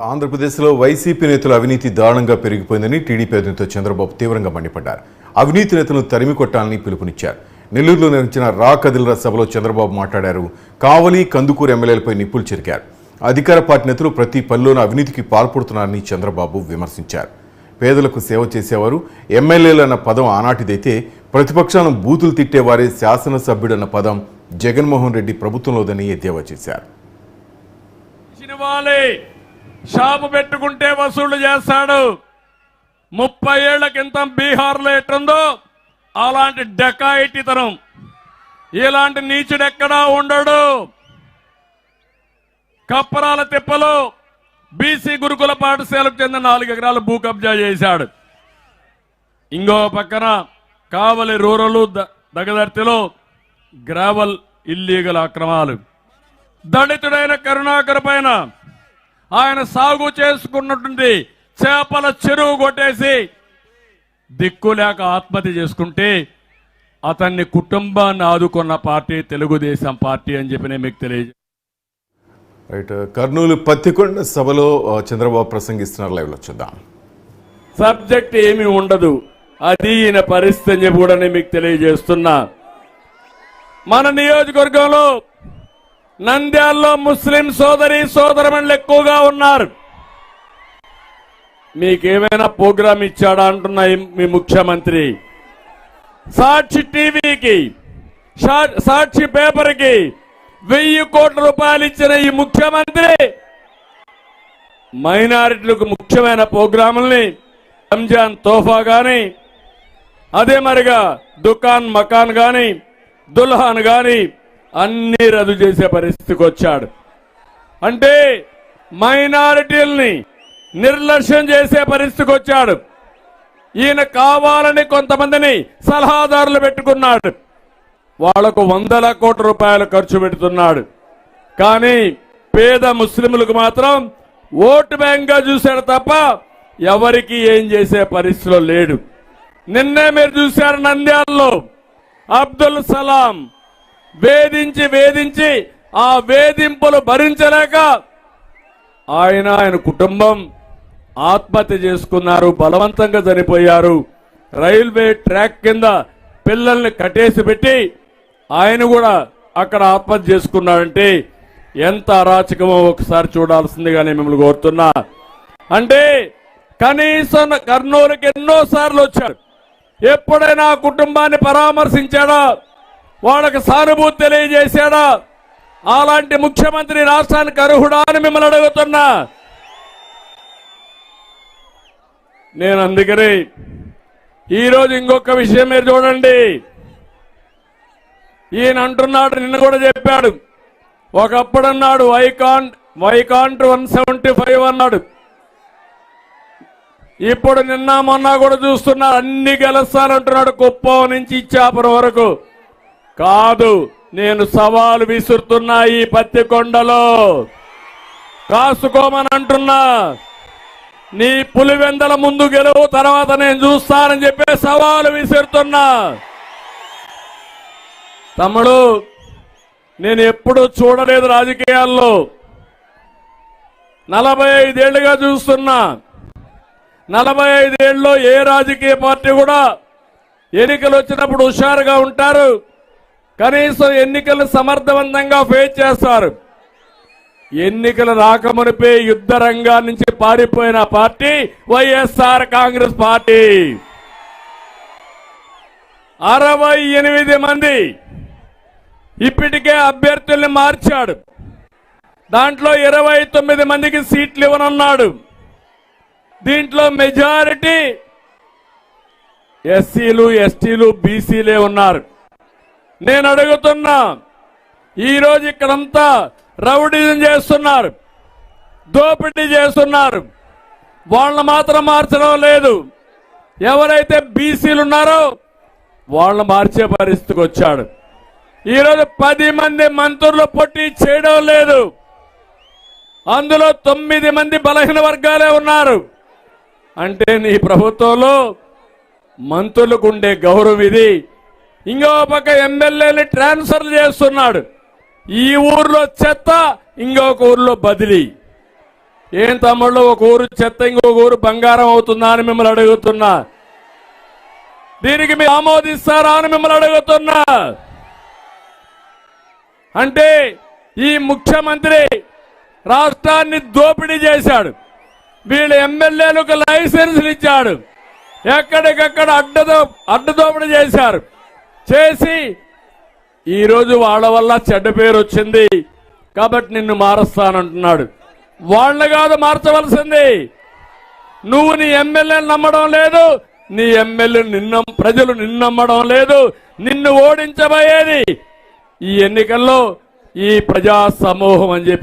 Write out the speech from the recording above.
ఆంధ్రప్రదేశ్లో వైసీపీ నేతల అవినీతి దారుణంగా పెరిగిపోయిందని టీడీపీ అధినేత చంద్రబాబు తీవ్రంగా మండిపడ్డారు. అవినీతి నేతలను తరిమి కొట్టాలని పిలుపునిచ్చారు. నెల్లూరులో నిర్వహించిన రా కదిలరా సభలో చంద్రబాబు మాట్లాడారు. కావలి, కందుకూరు ఎమ్మెల్యేలపై నిప్పులు చెరికారు. అధికార పార్టీ నేతలు ప్రతి పనిలోనూ అవినీతికి పాల్పడుతున్నారని చంద్రబాబు విమర్శించారు. పేదలకు సేవ చేసేవారు ఎమ్మెల్యేలన్న పదం ఆనాటిదైతే ప్రతిపక్షాలను బూతులు తిట్టేవారే శాసనసభ్యుడన్న పదం జగన్మోహన్ రెడ్డి ప్రభుత్వంలోదని ఎద్దేవా చేశారు. షాపు పెట్టుకుంటే వసూళ్లు చేస్తాడు. 30 ఏళ్ల క్రితం బీహార్లో ఎట్టుందో అలాంటి డకాయిటితనం, ఇలాంటి నీచుడెక్కడా ఉండడు. కప్పరాల తిప్పలో బీసీ గురుకుల పాఠశాలకు చెందిన 4 ఎకరాలు భూ కబ్జా చేశాడు. ఇంకో పక్కన కావలి రూరల్ దగదర్తిలో గ్రావెల్ ఇల్లీగల్ అక్రమాలు. దళితుడైన కరుణాకర్ పైన ఆయన సాగు చేసుకున్నటువంటి చేపల చెరువు కొట్టేసి దిక్కులేక ఆత్మహత్య చేసుకుంటే అతన్ని కుటుంబాన్ని ఆదుకున్న పార్టీ తెలుగుదేశం పార్టీ అని చెప్పి నేను మీకు తెలియజేస్తాను. రైట్, కర్నూలు పత్తికొండ సభలో చంద్రబాబు ప్రసంగిస్తున్నారు. లైవ్ లో చూద్దాం. సబ్జెక్ట్ ఏమీ ఉండదు, అది ఈయన పరిస్థితి అని చెప్పి కూడా నేను మీకు తెలియజేస్తున్నా. మన నియోజకవర్గంలో నంద్యాలలో ముస్లిం సోదరమణులు ఎక్కువగా ఉన్నారు. మీకేమైనా ప్రోగ్రాం ఇచ్చాడా అంటున్నా మీ ముఖ్యమంత్రి. సాక్షి టీవీకి, సాక్షి పేపర్కి 1000 కోట్ల రూపాయలు ఇచ్చిన ఈ ముఖ్యమంత్రి మైనారిటీలకు ముఖ్యమైన ప్రోగ్రాముల్ని రంజాన్ తోఫా గాని, అదే మరిగా దుకాన్ మకాన్ గాని, దుల్హాన్ గాని అన్ని రద్దు చేసే పరిస్థితికి వచ్చాడు. అంటే మైనారిటీల్ని నిర్లక్ష్యం చేసే పరిస్థితికి వచ్చాడు. ఈయన కావాలని కొంతమందిని సలహాదారులు పెట్టుకున్నాడు. వాళ్లకు 100 కోట్ల రూపాయలు ఖర్చు పెడుతున్నాడు. కానీ పేద ముస్లింలకు మాత్రం ఓటు బ్యాంక్ గా చూశాడు తప్ప ఎవరికి ఏం చేసే పరిస్థితిలో లేడు. నిన్నే మీరు చూశారు, నంద్యాలలో అబ్దుల్ సలాం వేధించి ఆ వేధింపులు భరించలేక ఆయన కుటుంబం ఆత్మహత్య చేసుకున్నారు, బలవంతంగా చనిపోయారు. రైల్వే ట్రాక్ కింద పిల్లల్ని కట్టేసి పెట్టి ఆయన కూడా అక్కడ ఆత్మహత్య చేసుకున్నాడంటే ఎంత అరాచకమో ఒకసారి చూడాల్సిందిగా నేను మిమ్మల్ని కోరుతున్నా. అంటే కనీసం కర్నూలుకి ఎన్నోసార్లు వచ్చాడు, ఎప్పుడైనా ఆ కుటుంబాన్ని పరామర్శించాడా, వాళ్ళకి సానుభూతి తెలియజేశాడా? అలాంటి ముఖ్యమంత్రి రాష్ట్రానికి అర్హుడా అని మిమ్మల్ని అడుగుతున్నా. నేను అందుకని ఈరోజు ఇంకొక విషయం మీరు చూడండి. ఈయన అంటున్నాడు, నిన్న కూడా చెప్పాడు, ఒకప్పుడు అన్నాడు వైకాంట్ 175 అన్నాడు. ఇప్పుడు నిన్న మొన్న కూడా చూస్తున్నారు, అన్ని గెలుస్తానంటున్నాడు. కుప్పం నుంచి ఇచ్చాపురం వరకు. కాదు, నేను సవాలు విసురుతున్నా. ఈ పత్తికొండలో కాసుకోమని అంటున్నా. నీ పులివెందల ముందు గెలువు, తర్వాత నేను చూస్తానని చెప్పి సవాలు విసురుతున్నా. తమ్ముడు, నేను ఎప్పుడు చూడలేదు రాజకీయాల్లో, 45 ఏళ్లుగా చూస్తున్నా. 45 ఏళ్ళలో ఏ రాజకీయ పార్టీ కూడా ఎన్నికలు వచ్చినప్పుడు హుషారుగా ఉంటారు, కనీసం ఎన్నికలు సమర్థవంతంగా ఫేస్ చేస్తారు. ఎన్నికలు రాకమునిపే యుద్ధ రంగా నుంచి పారిపోయిన పార్టీ వైఎస్ఆర్ కాంగ్రెస్ పార్టీ. 68 మంది ఇప్పటికే అభ్యర్థుల్ని మార్చాడు. దాంట్లో 29 మందికి సీట్లు ఇవ్వనున్నాడు. దీంట్లో మెజారిటీ ఎస్సీలు, ఎస్టీలు, బీసీలే ఉన్నారు. నేను అడుగుతున్నా, ఈరోజు ఇక్కడంతా రౌడీజం చేస్తున్నారు, దోపిడీ చేస్తున్నారు. వాళ్ళని మాత్రం మార్చడం లేదు. ఎవరైతే బీసీలు ఉన్నారో వాళ్ళని మార్చే పరిస్థితికి వచ్చాడు. ఈరోజు 10 మంది మంత్రులు పోటీ చేయడం లేదు. అందులో 9 మంది బలహీన వర్గాలే ఉన్నారు. అంటే నీ ప్రభుత్వంలో మంత్రులకు ఉండే గౌరవం ఇది. ఇంకో పక్క ఎమ్మెల్యేని ట్రాన్స్ఫర్ చేస్తున్నాడు. ఈ ఊర్లో చెత్త, ఇంకొక ఊర్లో బదిలీ. ఏం తమ్ముళ్ళు, ఒక ఊరు చెత్త ఇంకొక ఊరు బంగారం అవుతుందా అని మిమ్మల్ని అడుగుతున్నా. దీనికి మీరు ఆమోదిస్తారా అని మిమ్మల్ని అడుగుతున్నా. అంటే ఈ ముఖ్యమంత్రి రాష్ట్రాన్ని దోపిడీ చేశాడు. వీళ్ళ ఎమ్మెల్యేలకు లైసెన్సులు ఇచ్చాడు. ఎక్కడికక్కడ అడ్డదోపిడీ చేశారు. చేసి ఈరోజు వాళ్ళ వల్ల చెడ్డ పేరు వచ్చింది కాబట్టి నిన్ను మారుస్తానంటున్నాడు. వాళ్ళ కాదు మార్చవలసింది. నువ్వు నీ ఎమ్మెల్యేని నమ్మడం లేదు, నీ ఎమ్మెల్యే ప్రజలు నిన్ను నమ్మడం లేదు. నిన్ను ఓడించబోయేది ఈ ఎన్నికల్లో ఈ ప్రజా సమూహం అని చెప్పి